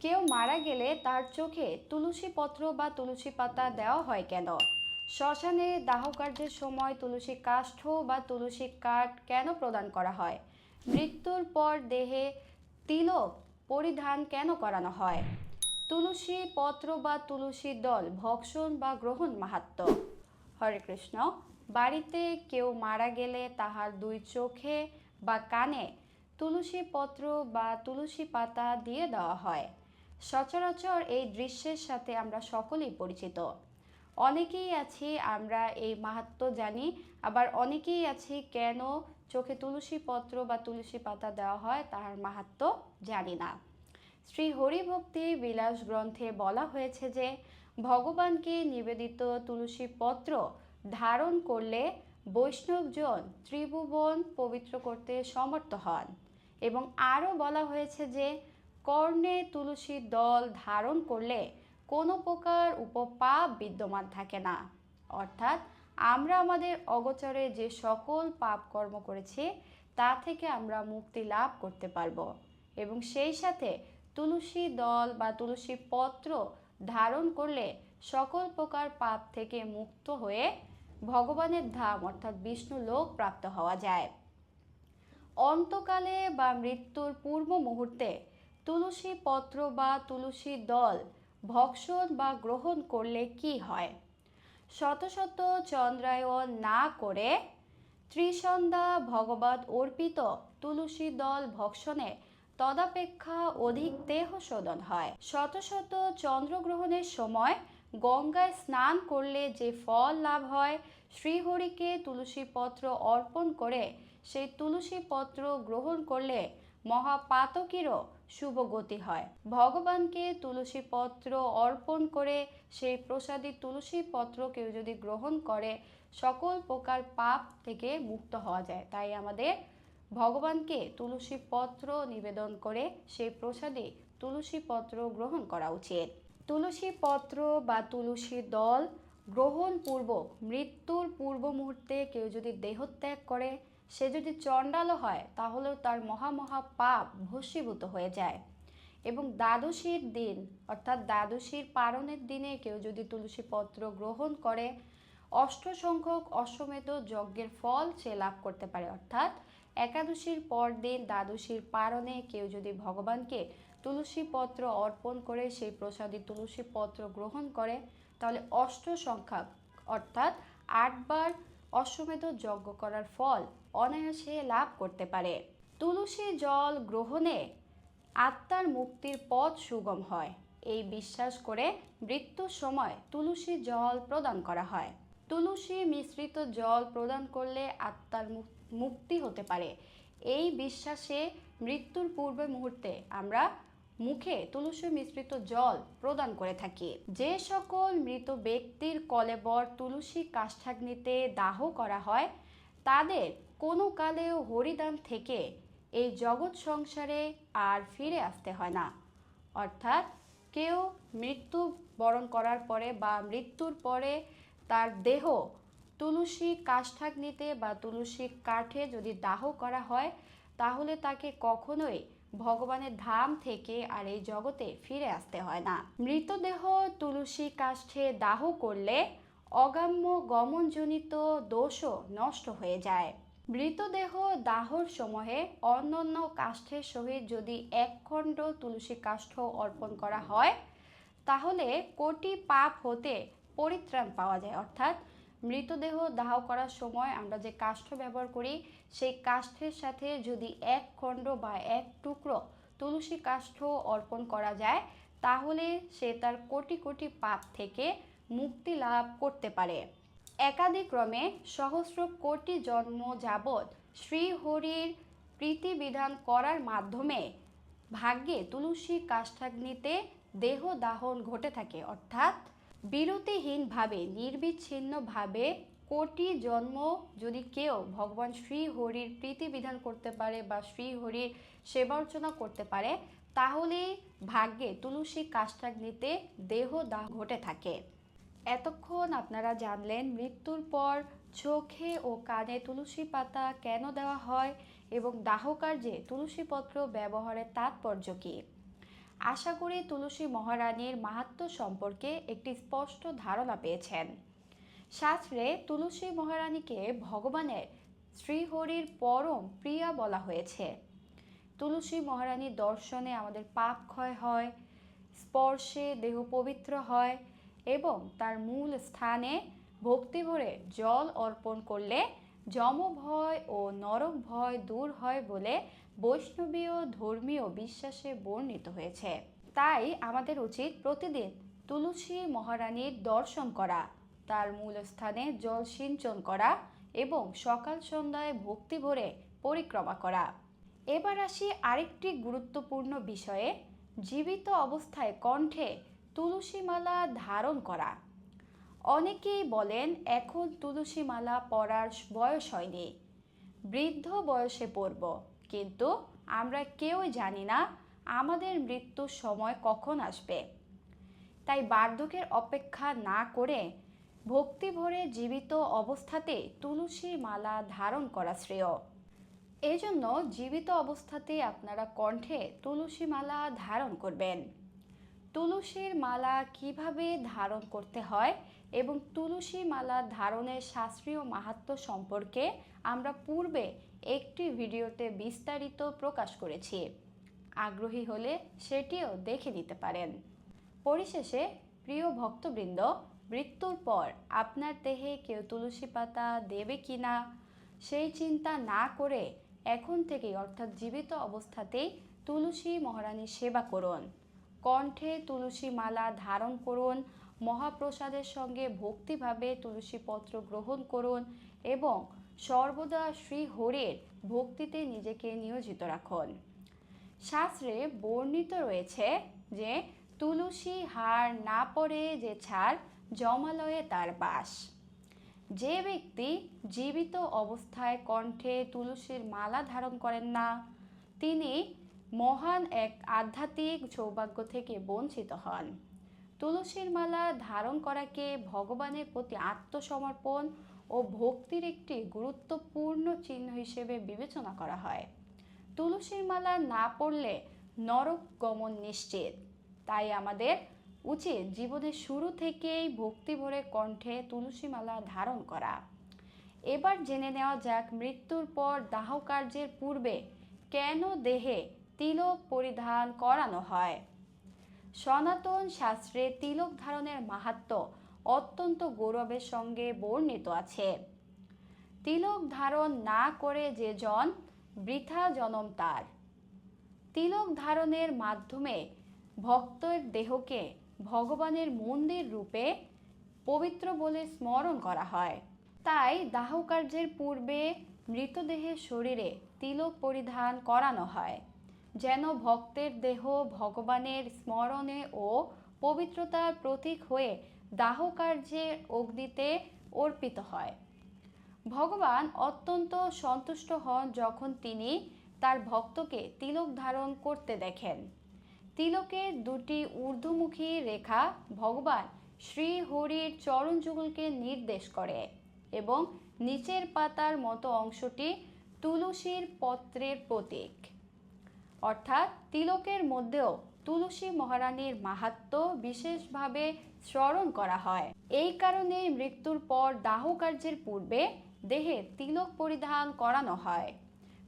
কেউ মারা গেলে তার চোখে তুলসী পত্র বা তুলসী পাতা দেওয়া হয় কেন? শ্মশানে দাহকার্যের সময় তুলসী কাষ্ঠ বা তুলসী কাঠ কেন প্রদান করা হয়? মৃত্যুর পর দেহে তিলক পরিধান কেন করানো হয়? তুলসী পত্র বা তুলসী দল ভক্ষণ বা গ্রহণ মাহাত্ম্য। হরে কৃষ্ণ। বাড়িতে কেউ মারা গেলে তাহার দুই চোখে বা কানে তুলসী পত্র বা তুলসী পাতা দিয়ে দেওয়া হয়। সচরাচর এই দৃশ্যের সাথে আমরা সকলেই পরিচিত। অনেকেই আছি আমরা এই মাহাত্ম্য জানি, আবার অনেকেই আছি কেন চোখে তুলসী পত্র বা তুলসী পাতা দেওয়া হয় তাহার মাহাত্ম্য জানি না। শ্রী হরিভক্তি বিলাস গ্রন্থে বলা হয়েছে যে ভগবানকে নিবেদিত তুলসী পত্র ধারণ করলে বৈষ্ণবজন ত্রিভুবন পবিত্র করতে সমর্থ হন, এবং আরও বলা হয়েছে যে কর্ণে তুলসী দল ধারণ করলে কোনো প্রকার উপপাপ বিদ্যমান থাকে না। অর্থাৎ আমরা আমাদের অগোচরে যে সকল পাপ কর্ম করেছি তা থেকে আমরা মুক্তি লাভ করতে পারবো, এবং সেই সাথে তুলসী দল বা তুলসী পত্র ধারণ করলে সকল প্রকার পাপ থেকে মুক্ত হয়ে ভগবানের ধাম অর্থাৎ বিষ্ণু লোক প্রাপ্ত হওয়া যায়। অন্তকালে বা মৃত্যুর পূর্ব মুহূর্তে তুলসী পত্র বা তুলসী দল ভক্ষণ বা গ্রহণ করলে কি হয়? শত শত চন্দ্রায়ণ না করে ত্রিসন্ধ্যা ভগবত অর্পিত তুলসী দল ভক্ষণে তদাপেক্ষা অধিক দেহ শোধন হয়। শত শত চন্দ্রগ্রহণের সময় গঙ্গায় স্নান করলে যে ফল লাভ হয়, শ্রীহরিকে তুলসী পত্র অর্পণ করে সেই তুলসী পত্র গ্রহণ করলে মহাপাতকীরও শুভ গতি হয়। ভগবানকে তুলসী পত্র অর্পণ করে সেই প্রসাদী তুলসী পত্র কেউ যদি গ্রহণ করে সকল প্রকার পাপ থেকে মুক্ত হওয়া যায়। তাই আমাদের ভগবানকে তুলসী পত্র নিবেদন করে সেই প্রসাদে তুলসী পত্র গ্রহণ করা উচিত। তুলসী পত্র বা তুলসী দল গ্রহণ পূর্বক মৃত্যুর পূর্ব মুহূর্তে কেউ যদি দেহত্যাগ করে, সে যদি চণ্ডালও হয় তাহলেও তার মহা পাপ ভস্মীভূত হয়ে যায়। এবং দ্বাদশীর দিন অর্থাৎ দ্বাদশীর পারণের দিনে কেউ যদি তুলসী পত্র গ্রহণ করে অষ্ট সংখ্যক অশ্বমেধ যজ্ঞের ফল সে লাভ করতে পারে। অর্থাৎ একাদশীর পর দিন দ্বাদশীর পারণে কেউ যদি ভগবানকে তুলসী পত্র অর্পণ করে সেই প্রসাদী তুলসী পত্র গ্রহণ করে তাহলে অষ্ট সংখ্যক অর্থাৎ 8 বার অশ্বমেধ যজ্ঞ করার ফল অনায়াসে লাভ করতে পারে। তুলসী জল গ্রহণে আত্মার মুক্তির পথ সুগম হয়, এই বিশ্বাস করে মৃত্যুর সময় তুলসী জল প্রদান করা হয়। তুলসী মিশ্রিত জল প্রদান করলে আত্মার মুক্তি হতে পারে, এই বিশ্বাসে মৃত্যুর পূর্ব মুহূর্তে আমরা মুখে তুলসী মিশ্রিত জল প্রদান করে থাকি। যে সকল মৃত ব্যক্তির কলেবর তুলসী কাষ্ঠাগ্নিতে দাহ করা হয় তাদের কোনো কালেও হরিদান থেকে এই জগৎ সংসারে আর ফিরে আসতে হয় না। অর্থাৎ কেউ মৃত্যু বরণ করার পরে বা মৃত্যুর পরে তার দেহ তুলসী কাষ্ঠাগ্নিতে বা তুলসী কাঠে যদি দাহ করা হয় তাহলে তাকে কখনোই ভগবানের ধাম থেকে আর এই জগতে ফিরে আসতে হয় না। মৃতদেহ তুলসী কাষ্ঠে দাহ করলে অগাম্য গমনজনিত দোষও নষ্ট হয়ে যায়। মৃতদেহ দাহর সময়ে অন্যান্য কাষ্ঠের সহিত যদি এক খণ্ড তুলসী কাষ্ঠ অর্পণ করা হয় তাহলে কোটি পাপ হতে পরিত্রাণ পাওয়া যায়। অর্থাৎ মৃতদেহ দাহ করার সময় আমরা যে কাষ্ঠ ব্যবহার করি সেই কাষ্ঠের সাথে যদি এক খণ্ড বা এক টুকরো তুলসী কাষ্ঠ অর্পণ করা যায় তাহলে সে তার কোটি কোটি পাপ থেকে মুক্তি লাভ করতে পারে। একাদিক্রমে সহস্র কোটি জন্ম যাবৎ শ্রীহরির প্রীতিবিধান করার মাধ্যমে ভাগ্যে তুলসী কাষ্ঠাগ্নিতে দেহ দাহন ঘটে থাকে। অর্থাৎ বিরতিহীনভাবে নির্বিচ্ছিন্নভাবে কোটি জন্ম যদি কেউ ভগবান শ্রীহরির প্রীতিবিধান করতে পারে বা শ্রীহরির সেবা অর্চনা করতে পারে তাহলে ভাগ্যে তুলসী কাষ্ঠাগ্নিতে দেহ দাহ ঘটে থাকে। এতক্ষণ আপনারা জানলেন মৃত্যুর পর চোখে ও কানে তুলসী পাতা কেন দেওয়া হয় এবং দাহ কার্যে তুলসী পত্র ব্যবহারের তাৎপর্য কী। আশা করি তুলসী মহারানীর মাহাত্ম্য সম্পর্কে একটি স্পষ্ট ধারণা পেয়েছেন। শাস্ত্রে তুলসী মহারানীকে ভগবানের শ্রীহরির পরম প্রিয়া বলা হয়েছে। তুলসী মহারানীর দর্শনে আমাদের পাপ ক্ষয় হয়, স্পর্শে দেহ পবিত্র হয় এবং তার মূল স্থানে ভক্তি ভরে জল অর্পণ করলে যমভয় ও নরক ভয় দূর হয় বলে বৈষ্ণবীয় ধর্মীয় বিশ্বাসে বর্ণিত হয়েছে। তাই আমাদের উচিত প্রতিদিন তুলসী মহারানীর দর্শন করা, তার মূল স্থানে জল সিঞ্চন করা এবং সকাল সন্ধ্যায় ভক্তি ভরে পরিক্রমা করা। এবার আসি আরেকটি গুরুত্বপূর্ণ বিষয়ে, জীবিত অবস্থায় কণ্ঠে তুলসী মালা ধারণ করা। অনেকেই বলেন এখন তুলসী মালা পরার বয়স হয়নি, বৃদ্ধ বয়সে পরব, কিন্তু আমরা কেউই জানি না আমাদের মৃত্যুর সময় কখন আসবে। তাই বার্ধক্যের অপেক্ষা না করে ভক্তি ভরে জীবিত অবস্থাতে তুলসী মালা ধারণ করা শ্রেয়। এজন্য জীবিত অবস্থাতে আপনারা কণ্ঠে তুলসী মালা ধারণ করবেন। তুলসীর মালা কিভাবে ধারণ করতে হয় এবং তুলসী মালা ধারণের শাস্ত্রীয় মাহাত্ম্য সম্পর্কে আমরা পূর্বে একটি ভিডিওতে বিস্তারিত প্রকাশ করেছি। আগ্রহী হলে সেটিও দেখে নিতে পারেন। পরিশেষে প্রিয় ভক্তবৃন্দ, মৃত্যুর পর আপনার দেহে কেউ তুলসী পাতা দেবে কিনা সেই চিন্তা না করে এখন থেকেই অর্থাৎ জীবিত অবস্থাতেই তুলসী মহারানীর সেবা করুন, কণ্ঠে তুলসী মালা ধারণ করুন, মহাপ্রসাদের সঙ্গে ভক্তিভাবে তুলসী পত্র গ্রহণ করুন এবং সর্বদা শ্রী হরির ভক্তিতে নিজেকে নিয়োজিত রাখুন। শাস্ত্রে বর্ণিত রয়েছে যে তুলসী হার না পড়ে যে ছাড়, জমালয়ে তার বাস। যে ব্যক্তি জীবিত অবস্থায় কণ্ঠে তুলসীর মালা ধারণ করেন না, তিনি মহান এক আধ্যাত্মিক সৌভাগ্য থেকে বঞ্চিত হন। তুলসীর মালা ধারণ করাকে ভগবানের প্রতি আত্মসমর্পণ ও ভক্তির একটি গুরুত্বপূর্ণ চিহ্ন হিসেবে বিবেচনা করা হয়। তুলসীর মালা না পড়লে নরক গমন নিশ্চিত। তাই আমাদের উচিত জীবনের শুরু থেকেই ভক্তি ভরে কণ্ঠে তুলসী মালা ধারণ করা। এবার জেনে নেওয়া যাক মৃত্যুর পর দাহ কার্যের পূর্বে কেন দেহে তিলক পরিধান করানো হয়। সনাতন শাস্ত্রে তিলক ধারণের মাহাত্ম্য অত্যন্ত গৌরবের সঙ্গে বর্ণিত আছে। তিলক ধারণ না করে যে জন, বৃথা জনম তার। তিলক ধারণের মাধ্যমে ভক্তের দেহকে ভগবানের মন্দির রূপে পবিত্র বলে স্মরণ করা হয়। তাই দাহ কার্যের পূর্বে মৃতদেহের শরীরে তিলক পরিধান করানো হয়, যেন ভক্তের দেহ ভগবানের স্মরণে ও পবিত্রতার প্রতীক হয়ে দাহ কার্যের অগ্নিতে অর্পিত হয়। ভগবান অত্যন্ত সন্তুষ্ট হন যখন তিনি তার ভক্তকে তিলক ধারণ করতে দেখেন। তিলকের দুটি ঊর্ধ্বমুখী রেখা ভগবান শ্রী হরির চরণ যুগলকে নির্দেশ করে এবং নিচের পাতার মতো অংশটি তুলসীর পত্রের প্রতীক। অর্থাৎ তিলকের মধ্যেও তুলসী মহারানীর মাহাত্ম্য বিশেষভাবে স্মরণ করা হয়। এই কারণে মৃত্যুর পর দাহ কার্যের পূর্বে দেহে তিলক পরিধান করানো হয়।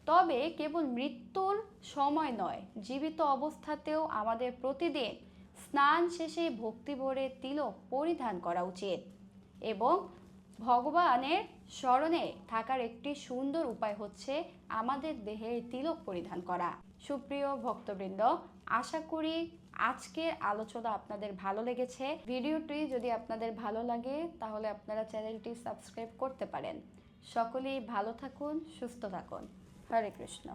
তবে কেবল মৃত্যুর সময় নয়, জীবিত অবস্থাতেও আমাদের প্রতিদিন স্নান শেষে ভক্তি ভরে তিলক পরিধান করা উচিত এবং ভগবানের স্মরণে থাকার একটি সুন্দর উপায় হচ্ছে আমাদের দেহে তিলক পরিধান করা। সুপ্রিয় ভক্তবৃন্দ, আশা করি আজকের আলোচনা আপনাদের ভালো লেগেছে। ভিডিওটি যদি আপনাদের ভালো লাগে তাহলে আপনারা চ্যানেলটি সাবস্ক্রাইব করতে পারেন। সকলেই ভালো থাকুন, সুস্থ থাকুন। হরে কৃষ্ণ।